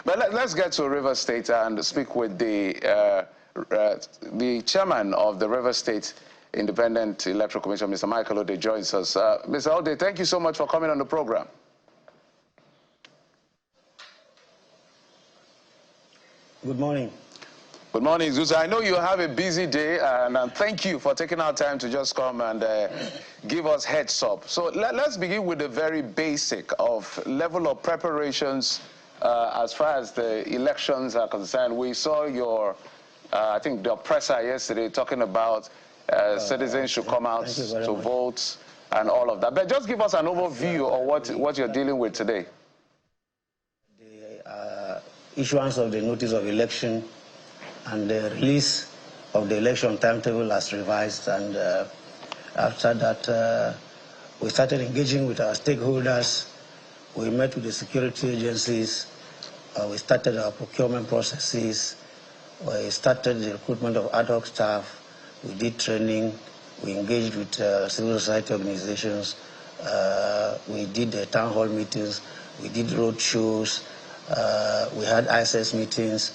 But let's get to River State and speak with the chairman of the River State Independent Electoral Commission, Mr. Michael Ode, joins us. Mr. Ode, thank you so much for coming on the program. Good morning. Good morning, Zusa. I know you have a busy day, and thank you for taking our time to just come and give us heads up. So let's begin with the very basic of level of preparations as far as the elections are concerned. We saw your, I think, the presser yesterday talking about citizens should come out to vote and all of that. But just give us an overview of what you're dealing with today. The issuance of the notice of election and the release of the election timetable as revised, and after that we started engaging with our stakeholders. We met with the security agencies, we started our procurement processes, we started the recruitment of ad hoc staff, we did training, we engaged with civil society organizations, we did town hall meetings, we did road shows, we had ISS meetings,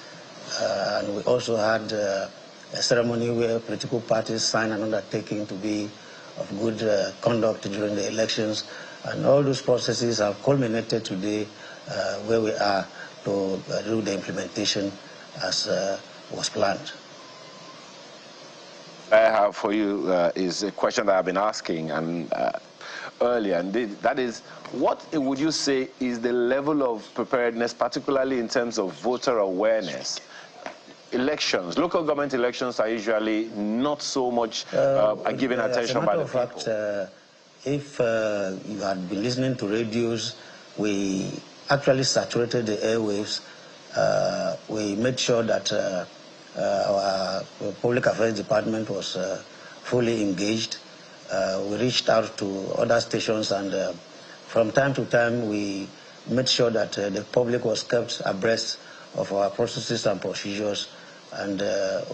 and we also had a ceremony where political parties signed an undertaking to be of good conduct during the elections. And all those processes have culminated today where we are to do the implementation as was planned. I have for you is a question that I've been asking and earlier, and that is, what would you say is the level of preparedness, particularly in terms of voter awareness? Elections, local government elections are usually not so much given attention by the people. As a matter of fact, if you had been listening to radios, we actually saturated the airwaves. We made sure that our public affairs department was fully engaged. We reached out to other stations, and from time to time we made sure that the public was kept abreast of our processes and procedures, and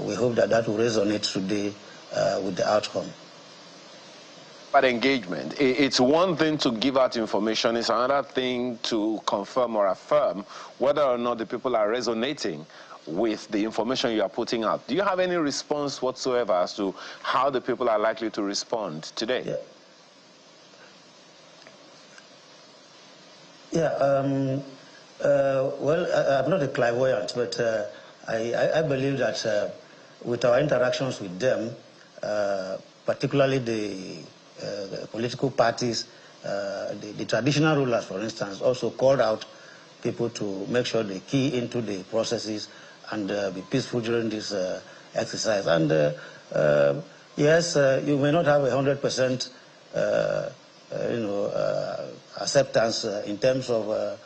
we hope that that will resonate today with the outcome. But engagement, it's one thing to give out information, it's another thing to confirm or affirm whether or not the people are resonating with the information you are putting out. Do you have any response whatsoever as to how the people are likely to respond today? Well, I'm not a clairvoyant, but I believe that with our interactions with them, particularly the political parties, the traditional rulers, for instance, also called out people to make sure they key into the processes and be peaceful during this exercise. And yes, you may not have 100% acceptance in terms of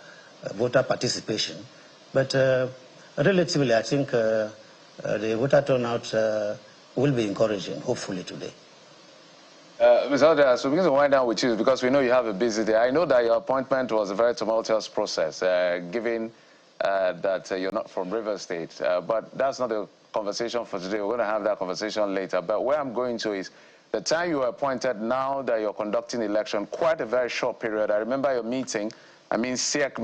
voter participation, but relatively, I think the voter turnout will be encouraging, hopefully, today. Ms. Ode, so we're going to wind down with you because we know you have a busy day. I know that your appointment was a very tumultuous process, given that you're not from River State, but that's not the conversation for today. We're going to have that conversation later. But where I'm going to is the time you were appointed, now that you're conducting election, quite a very short period. I remember your meeting, RSIEC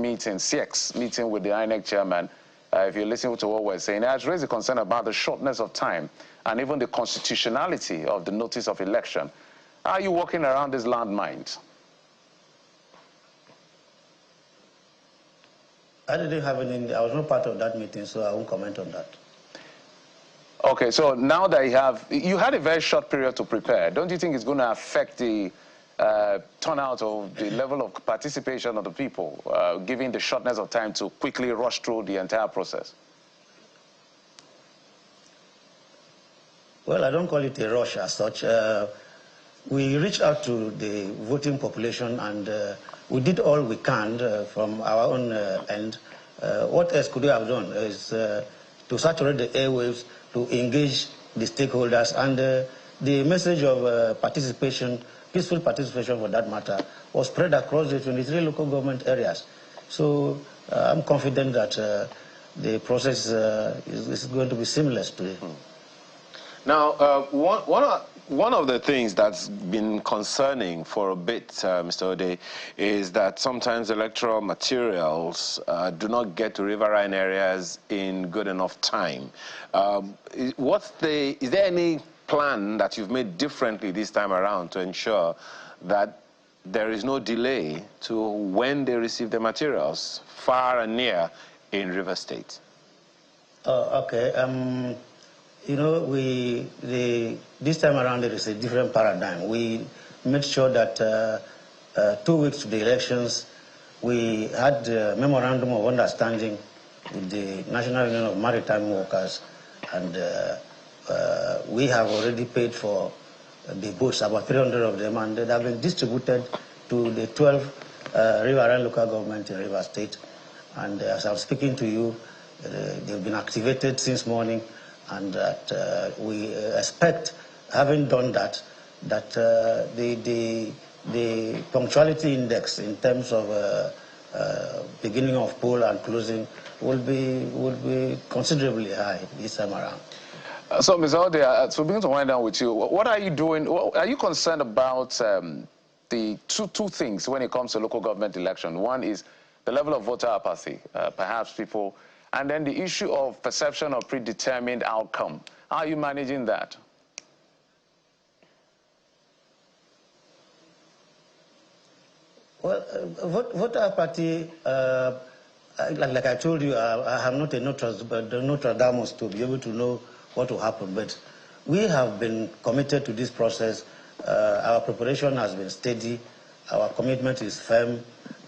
meeting with the INEC chairman. If you listen to what we're saying, it has raised a concern about the shortness of time and even the constitutionality of the notice of election. Are you walking around these landmines? I didn't have any, I was not part of that meeting, so I won't comment on that. Okay, so now that you had a very short period to prepare, don't you think it's going to affect the turnout of the level of participation of the people, given the shortness of time to quickly rush through the entire process? Well, I don't call it a rush as such. We reached out to the voting population, and we did all we can from our own end. What else could we have done is to saturate the airwaves, to engage the stakeholders, and the message of participation, peaceful participation for that matter, was spread across the 23 local government areas. So I'm confident that the process is going to be seamless today. Now, one of the things that's been concerning for a bit, Mr. Ode, is that sometimes electoral materials do not get to riverine areas in good enough time. Is there any plan that you've made differently this time around to ensure that there is no delay to when they receive the materials, far and near, in River State? Okay. You know, this time around there is a different paradigm. We made sure that 2 weeks to the elections, we had a memorandum of understanding with the National Union of Maritime Workers, and we have already paid for the boats, about 300 of them, and they have been distributed to the 12 riverine local governments in River State. And as I'm speaking to you, they've been activated since morning, and that we expect, having done that, that the punctuality index in terms of beginning of poll and closing will be considerably high this time around. So, Ms. Ode, so begin to wind down with you. What are you doing? Are you concerned about the two things when it comes to local government election? One is the level of voter apathy, perhaps people, and then the issue of perception of predetermined outcome. How are you managing that? Well, voter apathy, like I told you, I have not a Nostradamus to be able to know what will happen, but we have been committed to this process. Our preparation has been steady. Our commitment is firm.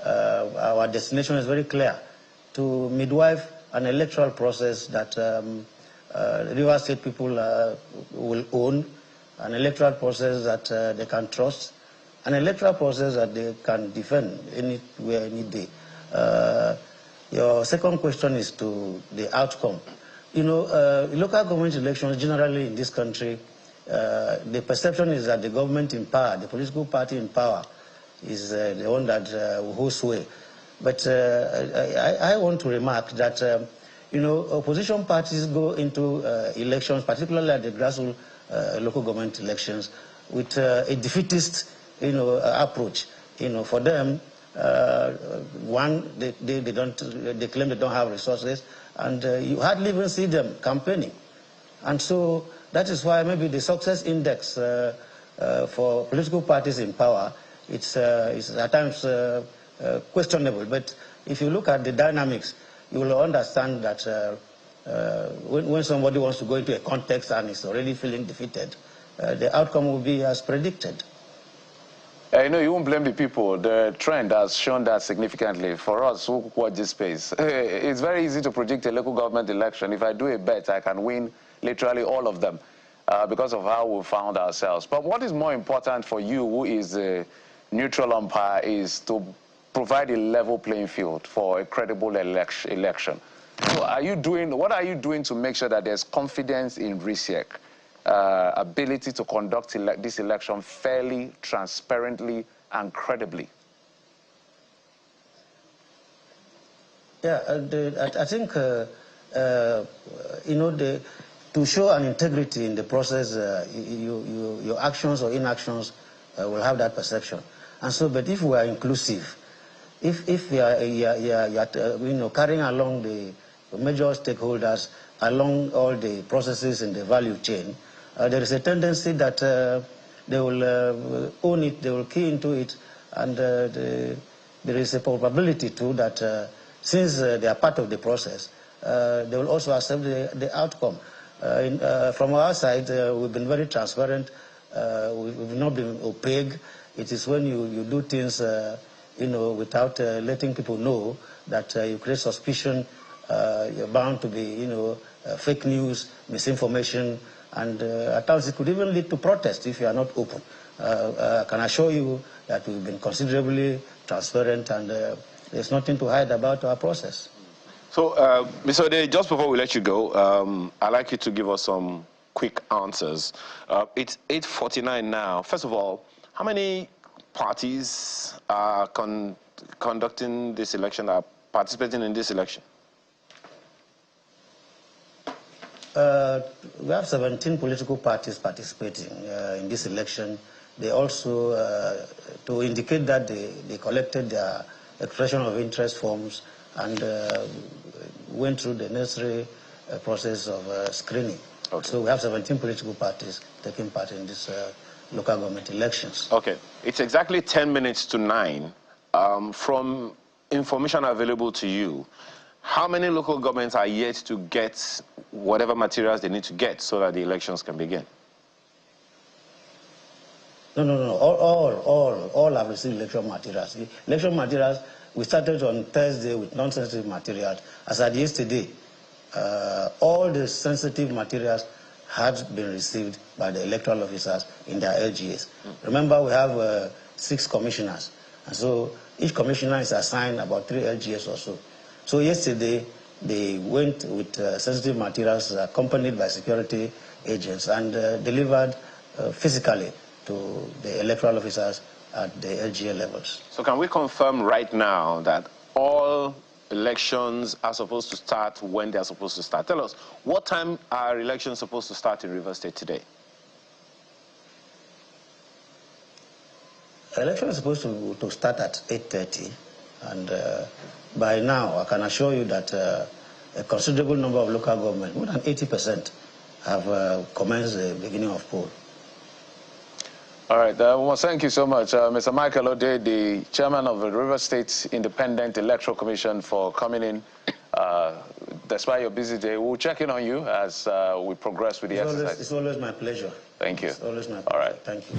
Our destination is very clear: to midwife an electoral process that River State people will own, an electoral process that they can trust, an electoral process that they can defend anywhere, any day. Your second question is to the outcome. You know, local government elections generally in this country, the perception is that the government in power, the political party in power, is the one that holds sway. But I want to remark that, you know, opposition parties go into elections, particularly at the grassroots local government elections, with a defeatist, you know, approach. You know, for them, one, they claim they don't have resources, and you hardly even see them campaigning. And so that is why maybe the success index for political parties in power, it's at times questionable. But if you look at the dynamics, you will understand that when somebody wants to go into a context and is already feeling defeated, the outcome will be as predicted. You know, you won't blame the people. The trend has shown that significantly. For us who watch this space, it's very easy to predict a local government election. If I do a bet, I can win literally all of them because of how we found ourselves. But what is more important for you, who is a neutral umpire, is to provide a level playing field for a credible election. So what are you doing to make sure that there's confidence in RSIEC? Ability to conduct this election fairly, transparently, and credibly? Yeah, I think, you know, to show an integrity in the process, your actions or inactions will have that perception. And so, but if we are inclusive, if you are you know, carrying along the major stakeholders along all the processes in the value chain, there is a tendency that they will own it, they will key into it, and there is a probability too that since they are part of the process, they will also accept the outcome. From our side, we've been very transparent. We've not been opaque. It is when you do things, you know, without letting people know that you create suspicion, you're bound to be, you know, fake news, misinformation, and at times it could even lead to protest if you are not open. I can assure you that we've been considerably transparent, and there's nothing to hide about our process. So, Mr. Ode, just before we let you go, I'd like you to give us some quick answers. It's 8:49 now. First of all, how many parties are conducting this election, are participating in this election? We have 17 political parties participating in this election. They also, to indicate that they collected their expression of interest forms and went through the necessary process of screening. Okay. So we have 17 political parties taking part in this local government elections. Okay. It's exactly 10 minutes to 9. From information available to you, how many local governments are yet to get whatever materials they need to get so that the elections can begin? No. All have received election materials. Election materials, we started on Thursday with non-sensitive materials. As at yesterday, all the sensitive materials had been received by the electoral officers in their LGAs. Remember, we have 6 commissioners. And so each commissioner is assigned about 3 LGAs or so. So yesterday, they went with sensitive materials accompanied by security agents and delivered physically to the electoral officers at the LGA levels. So can we confirm right now that all elections are supposed to start when they are supposed to start? Tell us, what time are elections supposed to start in Rivers State today? Election is supposed to start at 8:30, and by now I can assure you that a considerable number of local government, more than 80%, have commenced the beginning of poll. All right, well, thank you so much, Mr. Michael Ode, the chairman of the Rivers State Independent Electoral Commission, for coming in. Despite your busy day, we'll check in on you as we progress with the exercise. It's always my pleasure. Thank you. It's always my pleasure. All right. Thank you.